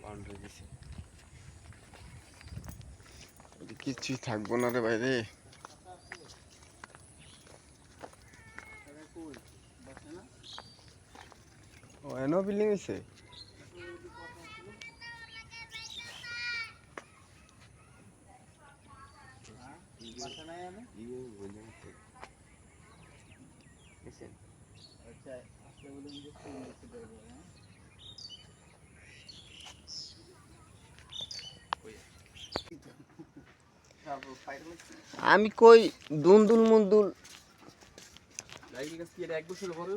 Boundary দিছে। কিছুই থাকবো না রে বাইরে। ও এনো বিল্ডিং হয়েছে। আমি কই দুন্দুল মুন্দুল এক বছর পরে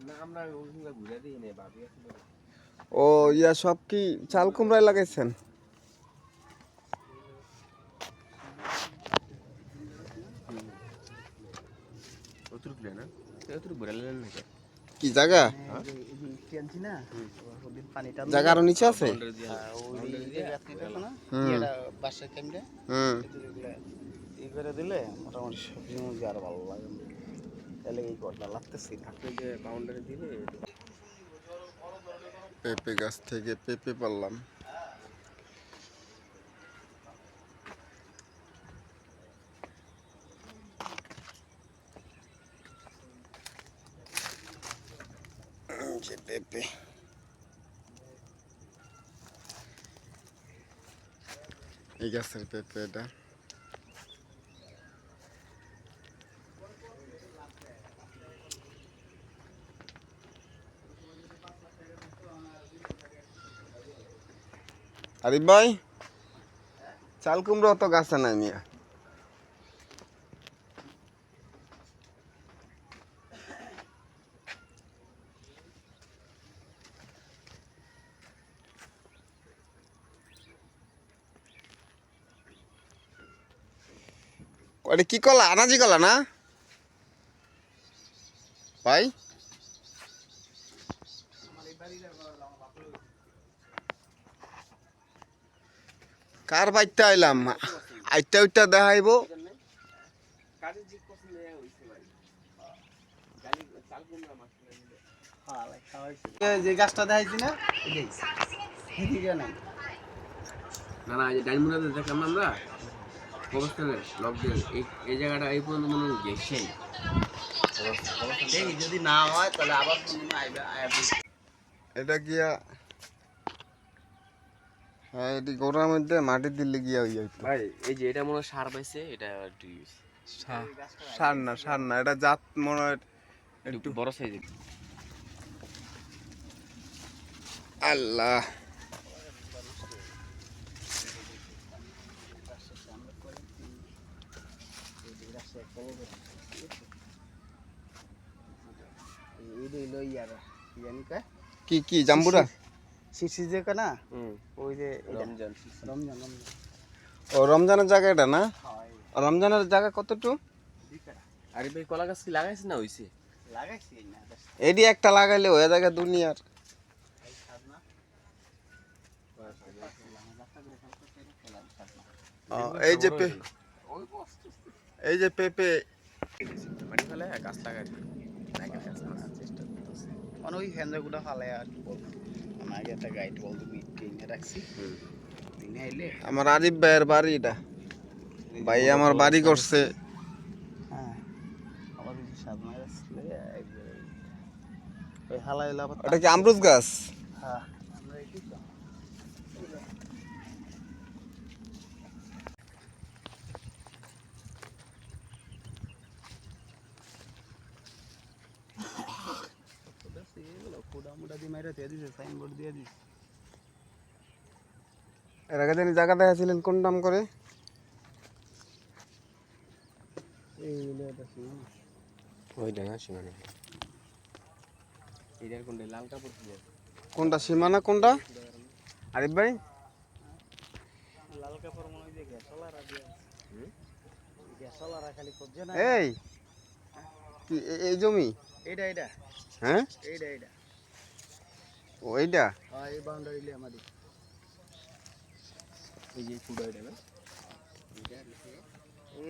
না আমরা ঘুরে দিই না ভাবি। ও ইয়া সব কি চাল কুমড়ায় লাগাইছেন? কি জায়গা? জায়গা আরো নিচে আছে? দিলে মোটামুটি সবজি মুরগি আরো ভালো লাগে। তাহলে এই করটা লাগতেছি না। বাউন্ডারি দিলে পেঁপে গাছ থেকে পেঁপে পারলাম। যে পেঁপে এই গাছের পেঁপে এটা। আরিফ ভাই চাল কুমড়ো অত গাছে নাই মিয়া। ওটা কি কলা? আনাজি কলা না ভাই? কার বাইতে আইলাম আইটা উইটা দেখাইব। যে গাছটা দেখাইছি না না না ডাইনমুন্ডাতে দেখলাম আমরা কবরস্থানের লক দিয়ে এই জায়গাটা এই পর্যন্ত মনে হয় গেছেই। যদি না হয় তাহলে আবার এটা গিয়া হ্যাঁ এটি গোড়ার মধ্যে মাটি দিলে গিয়া ভাই এই যে এটা মনে হয় সার পাইছে, এটা একটু সার না এটা জাত মনে হয় একটু বড় সাইজের। আল্লাহ কি কি জাম্বুরা শিশি যে না ওই যে রমজান রমজান ও রমজানের জায়গা এটা না? রমজানের জায়গা কতটুকু? আরে ভাই কলা গাছ কি লাগাইছে না হইছে? লাগাইছি না এডি একটা লাগাইলে হয়ে জায়গা দুনিয়ার। এই যে পেঁপে মাটি ফেলে গাছ লাগাই মানে ওই হেন্দাগুলো ফালে আর কি বলবো। আমার আগে একটা গাইড বলতো কিনে রাখছি। দিনে আইলে আমার আরিফ ভাইয়ের বাড়ি এটা। ভাই আমার বাড়ি করছে। হ্যাঁ আমার কিছু সাধনা গাছ ওই হালা এলা ওটা কি আমরুজ গাছ? হ্যাঁ এর আগে দিন জায়গা দেখাছিলেন কোন নাম করে? ওইটা না সীমানা। এটার কোনটা লাল কাপড় দিয়ে কোনটা সীমানা কোনটা আরিফ ভাই? লাল কাপড় মনে হয় যে গ্যাসওয়ালারা দিয়ে গ্যাসওয়ালারা খালি করছে না। এই কি এই জমি? এইটা এইটা হ্যাঁ এইটা এইটা ওইটা হ্যাঁ এই বাউন্ডারি আমাদের এই যে পুরো এটা না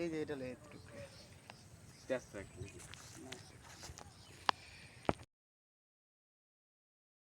এই যে এটা লেট টুকে তেজ থাকে না